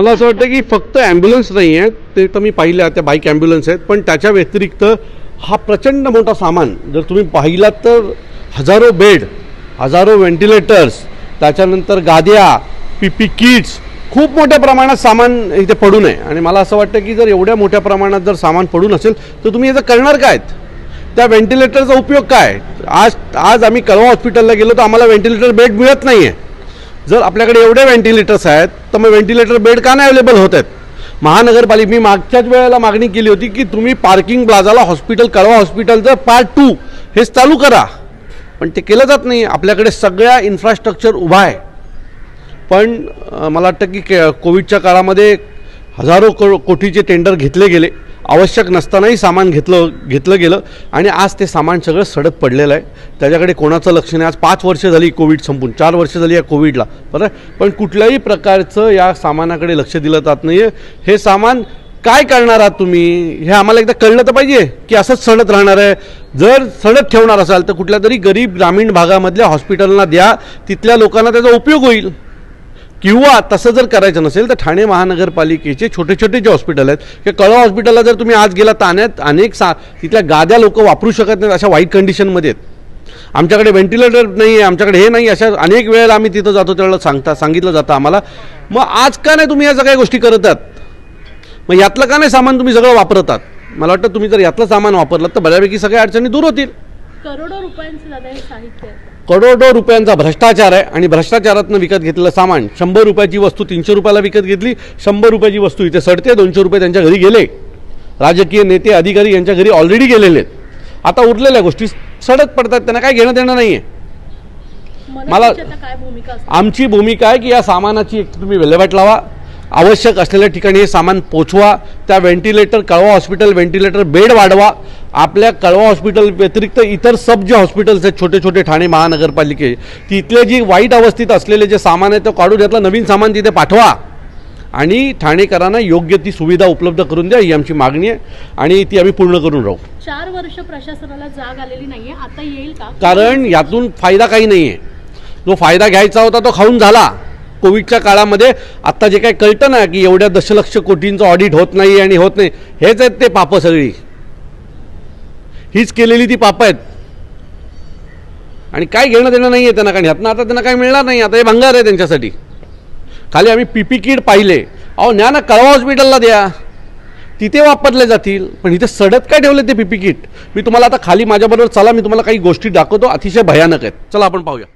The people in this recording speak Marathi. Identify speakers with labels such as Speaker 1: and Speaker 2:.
Speaker 1: मला असं वाटतं की फक्त ॲम्ब्युलन्स नाही आहे, ते तर मी पाहिल्या त्या बाईक ॲम्ब्युलन्स आहेत, पण त्याच्या व्यतिरिक्त हा प्रचंड मोठा सामान जर तुम्ही पाहिलात तर हजारो बेड, हजारो व्हेंटिलेटर्स, त्याच्यानंतर गाद्या, पीपी किट्स, खूप मोठ्या प्रमाणात सामान इथे पडून आहे. आणि मला असं वाटतं की जर एवढ्या मोठ्या प्रमाणात जर सामान पडून असेल तर तुम्ही याचं करणार काय? त्या व्हेंटिलेटरचा उपयोग काय? आज आम्ही कळवा हॉस्पिटलला गेलो तर आम्हाला व्हेंटिलेटर बेड मिळत नाही आहे. जर आपल्याकडे एवढे व्हेंटिलेटर्स आहेत तर मग व्हेंटिलेटर बेड का नाही अवेलेबल होत आहेत? महानगरपालिका, मी मागच्याच वेळेला मागणी केली होती की तुम्ही पार्किंग प्लाझाला हॉस्पिटल, कळवा हॉस्पिटलचं पार्ट 2 हेच चालू करा, पण ते केलं जात नाही. आपल्याकडे सगळ्या इन्फ्रास्ट्रक्चर उभा आहे, पण मला वाटतं की कोविडच्या काळामध्ये हजारो कोटीचे टेंडर घेतले गेले, आवश्यक नसतानाही सामान घेतलं गेलं आणि आज ते सामान सगळं सडत पडलेलं आहे. त्याच्याकडे कोणाचं लक्ष नाही. आज 5 वर्ष झाली कोविड संपून, 4 वर्ष झाली या कोविडला, बरं, पण कुठल्याही प्रकारचं या सामानाकडे लक्ष दिलं जात नाही आहे. हे सामान काय करणार आहात तुम्ही हे आम्हाला एकदा कळलं तर पाहिजे की असंच सडत राहणार आहे. जर सडत ठेवणार असाल तर कुठल्या तरी गरीब ग्रामीण भागामधल्या हॉस्पिटलना द्या, तिथल्या लोकांना त्याचा उपयोग होईल. किंवा तसं जर करायचं नसेल तर ठाणे महानगरपालिकेचे छोटे छोटे जे हॉस्पिटल आहेत, की कळवा हॉस्पिटलला जर तुम्ही आज गेला तर अनेक तिथल्या गाद्या लोक वापरू शकत नाहीत, अशा वाईट कंडिशनमध्ये आहेत. आमच्याकडे व्हेंटिलेटर नाही आहे, आमच्याकडे हे नाही, अशा अनेक वेळेला आम्ही तिथं जातो त्यावेळेला सांगितलं जातं आम्हाला. मग आज का नाही तुम्ही या सगळ्या गोष्टी करतात? मग यातलं का नाही सामान तुम्ही सगळं वापरतात? मला वाटतं तुम्ही जर यातलं सामान वापरलं तर बऱ्यापैकी सगळ्या अडचणी दूर होतील.
Speaker 2: करोडो रुपयांचं दादा हे साहित्य आहे.
Speaker 1: करोडो रुपयांचा भ्रष्टाचार आहे आणि भ्रष्टाचारातनं विकत घेतलेलं सामान, 100 रुपयाची वस्तू 300 रुपयाला विकत घेतली, 100 रुपयाची वस्तू इथे सडते, 200 रुपये त्यांच्या घरी गेले. राजकीय नेते अधिकारी यांच्या घरी ऑलरेडी गेलेले आहेत. आता उरलेल्या गोष्टी सडत पडतात, त्यांना काय घेणं देणं नाही आहे. मला आमची भूमिका आहे की या सामानाची एक तुम्ही विल्हेवाट लावा, आवश्यक असलेल्या ठिकाणी हे सामान पोचवा. त्या व्हेंटिलेटर, कळवा हॉस्पिटल व्हेंटिलेटर बेड वाढवा. आपल्या कळवा हॉस्पिटल व्यतिरिक्त इतर सब जे हॉस्पिटल्स आहेत छोटे छोटे ठाणे महानगरपालिके, तिथले जी वाईट अवस्थेत असलेले जे सामान आहे ते काढून त्यातलं नवीन सामान तिथे पाठवा आणि ठाणेकरांना योग्य ती सुविधा उपलब्ध करून द्या, ही आमची मागणी आहे आणि ती आम्ही पूर्ण करून राहू.
Speaker 2: 4 वर्ष प्रशासनाला जाग आलेली नाहीये, आता येईल का?
Speaker 1: कारण यातून फायदा काही नाही आहे. जो फायदा घ्यायचा होता तो खाऊन झाला कोविडच्या काळामध्ये. आत्ता जे काही कळतं ना की एवढ्या दशलक्ष कोटींचं ऑडिट होत नाही आणि होत नाही, हेच आहेत ते पापं सगळी, हीच केलेली ती पापं आहेत. आणि काय घेणं देणं नाही आहे त्यांना, कारण ह्यातनं आता त्यांना काय मिळणार नाही. आता हे भंगार आहे त्यांच्यासाठी. खाली आम्ही पीपी किट पाहिले, अहो न्या ना कळवा हॉस्पिटलला द्या, तिथे वापरले जातील, पण इथे सडत काय ठेवले ते पीपी किट? मी तुम्हाला आता खाली माझ्याबरोबर चला, मी तुम्हाला काही गोष्टी दाखवतो, अतिशय भयानक आहेत. चला आपण पाहूया.